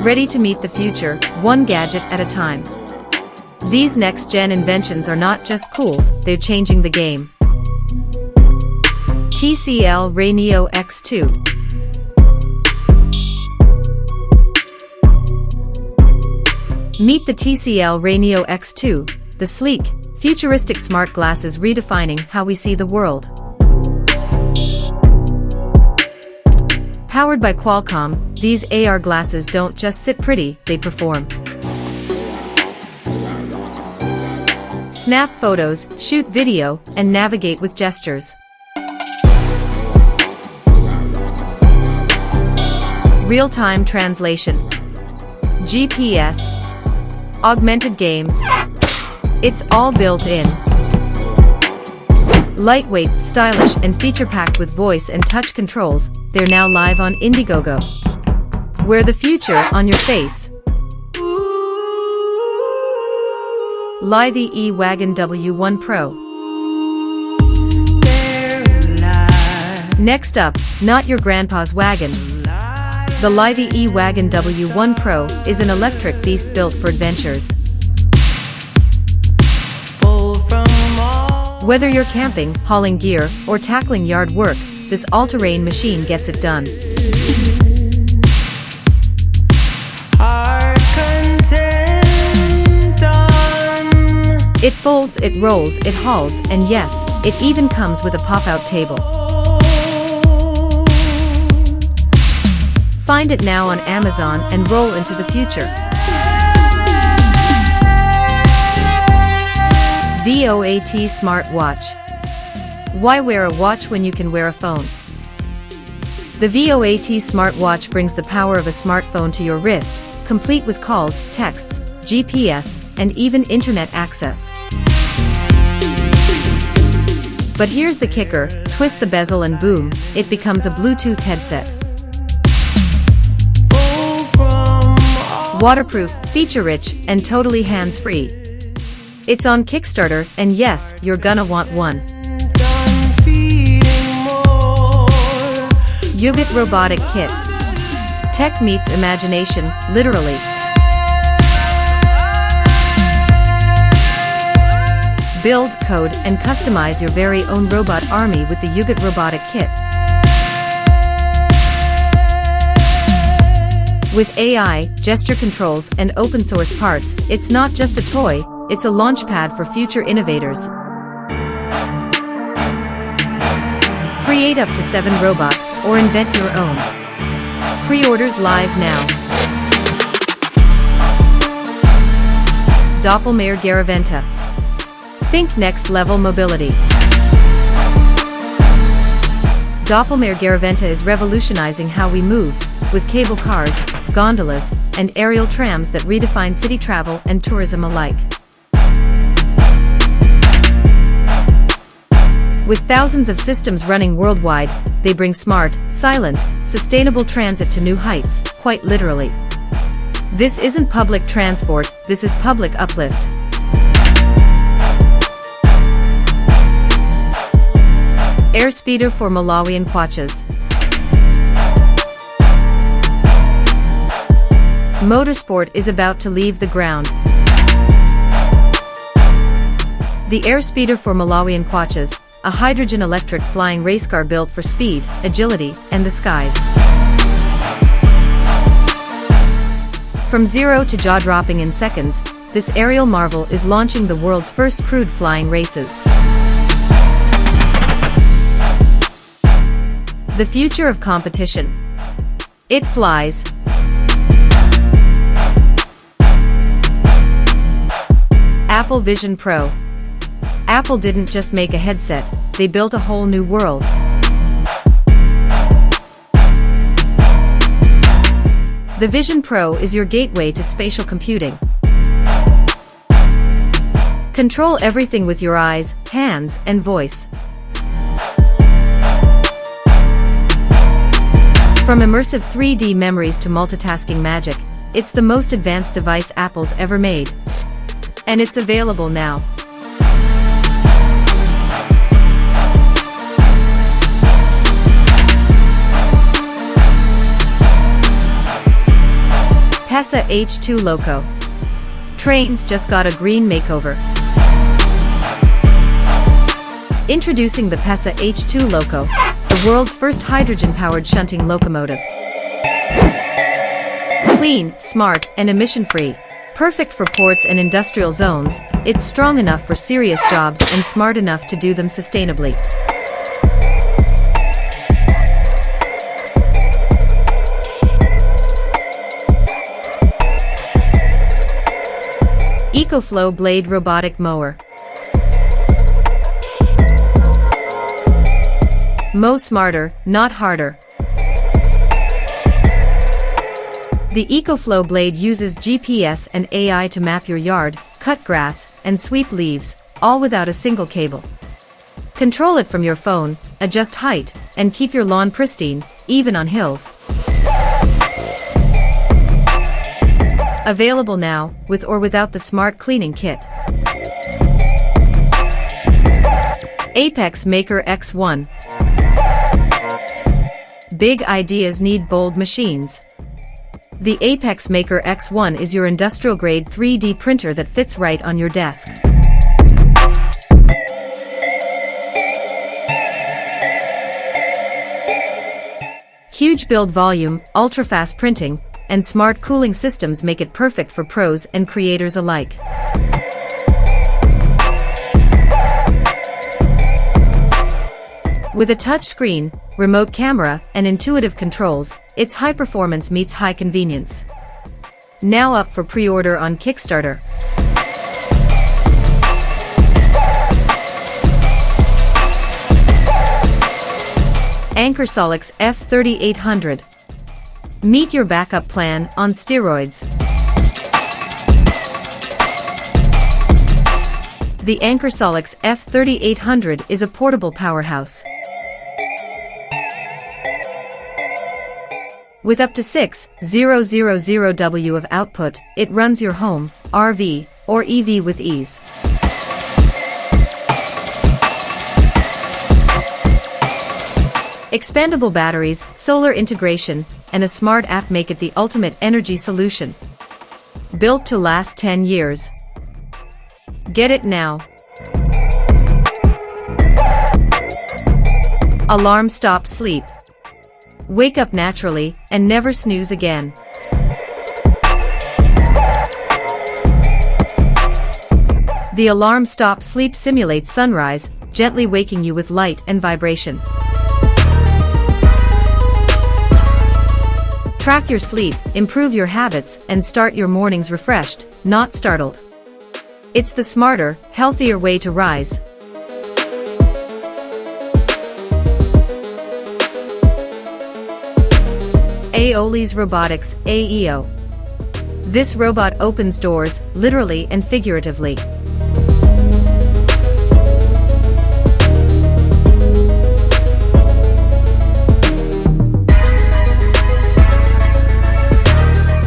ready to meet the future, one gadget at a time. These next-gen inventions are not just cool, they're changing the game. TCL Rayneo X2. Meet the TCL Rayneo X2, the sleek, futuristic smart glasses redefining how we see the world. Powered by Qualcomm, these AR glasses don't just sit pretty, they perform. Snap photos, shoot video, and navigate with gestures. Real-time translation. GPS. Augmented games. It's all built in. Lightweight, stylish, and feature-packed with voice and touch controls, they're now live on Indiegogo. Wear the future on your face. Lie the E-Wagon W1 Pro. Next up, not your grandpa's wagon. The Lie the E-Wagon W1 Pro is an electric beast built for adventures. Whether you're camping, hauling gear, or tackling yard work, this all-terrain machine gets it done. It folds, it rolls, it hauls, and yes, it even comes with a pop-out table. Find it now on Amazon and roll into the future. VOAT Smartwatch. Why wear a watch when you can wear a phone? The VOAT Smartwatch brings the power of a smartphone to your wrist, complete with calls, texts, GPS, and even internet access. But here's the kicker, twist the bezel and boom, it becomes a Bluetooth headset. Waterproof, feature-rich, and totally hands-free. It's on Kickstarter, and yes, you're gonna want one. Mrwhosetheboss Robotic Kit. Tech meets imagination, literally. Build, code, and customize your very own robot army with the Mrwhosetheboss Robotic Kit. With AI, gesture controls, and open-source parts, it's not just a toy, it's a launchpad for future innovators. Create up to 7 robots, or invent your own. Pre-orders live now. Doppelmayr Garaventa. Think next-level mobility. Doppelmayr Garaventa is revolutionizing how we move, with cable cars, gondolas, and aerial trams that redefine city travel and tourism alike. With thousands of systems running worldwide, they bring smart, silent, sustainable transit to new heights, quite literally. This isn't public transport, this is public uplift. Airspeeder for Malawian Kwaches. Motorsport is about to leave the ground. The Airspeeder for Malawian Kwaches, a hydrogen-electric flying race car built for speed, agility, and the skies. From zero to jaw-dropping in seconds, this aerial marvel is launching the world's first crewed flying races. The future of competition. It flies. Apple Vision Pro. Apple didn't just make a headset, they built a whole new world. The Vision Pro is your gateway to spatial computing. Control everything with your eyes, hands, and voice. From immersive 3D memories to multitasking magic, it's the most advanced device Apple's ever made. And it's available now. Pessa H2 Loco. Trains just got a green makeover. Introducing the Pessa H2 Loco, the world's first hydrogen-powered shunting locomotive. Clean, smart, and emission-free. Perfect for ports and industrial zones, it's strong enough for serious jobs and smart enough to do them sustainably. EcoFlow Blade Robotic Mower. Mow smarter, not harder. The EcoFlow blade uses GPS and AI to map your yard, cut grass, and sweep leaves, all without a single cable. Control it from your phone, adjust height, and keep your lawn pristine, even on hills. Available now, with or without the Smart Cleaning Kit. Apex Maker X1. Big ideas need bold machines. The Apex Maker X1 is your industrial-grade 3D printer that fits right on your desk. Huge build volume, ultra-fast printing, and smart cooling systems make it perfect for pros and creators alike. With a touch screen, remote camera, and intuitive controls, its high performance meets high convenience. Now up for pre-order on Kickstarter. Ankersolix F3800. Meet your backup plan on steroids. The Ankersolix F3800 is a portable powerhouse. With up to 6,000 W of output, it runs your home, RV, or EV with ease. Expandable batteries, solar integration, and a smart app make it the ultimate energy solution. Built to last 10 years. Get it now. Alarm Stop Sleep. Wake up naturally, and never snooze again. The Alarm Stop Sleep simulates sunrise, gently waking you with light and vibration. Track your sleep, improve your habits, and start your mornings refreshed, not startled. It's the smarter, healthier way to rise. Aeolus Robotics, AEO. This robot opens doors, literally and figuratively.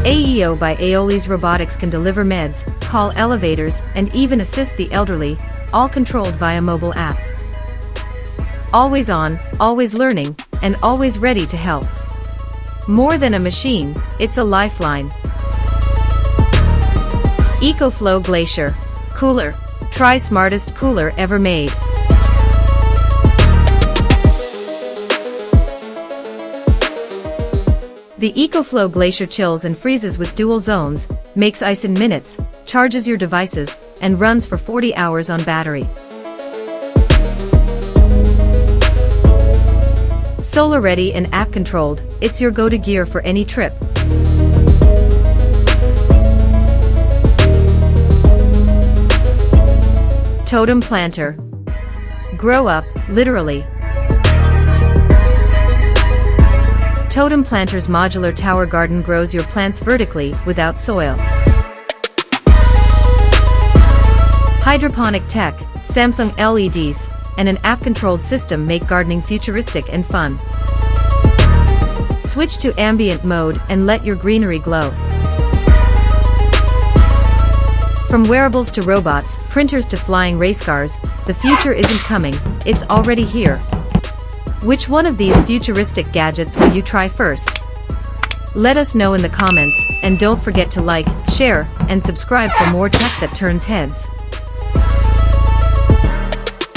AEO by Aeolus Robotics can deliver meds, call elevators, and even assist the elderly, all controlled via mobile app. Always on, always learning, and always ready to help. More than a machine, it's a lifeline. EcoFlow Glacier. Cooler. Try smartest cooler ever made. The EcoFlow Glacier chills and freezes with dual zones, makes ice in minutes, charges your devices, and runs for 40 hours on battery. Solar ready and app controlled, it's your go-to gear for any trip. Totem Planter. Grow up, literally. Totem Planter's modular tower garden grows your plants vertically, without soil. Hydroponic tech, Samsung LEDs, and an app-controlled system make gardening futuristic and fun. Switch to ambient mode and let your greenery glow. From wearables to robots, printers to flying race cars, the future isn't coming, it's already here. Which one of these futuristic gadgets will you try first? Let us know in the comments. and don't forget to like, share, and subscribe for more tech that turns heads.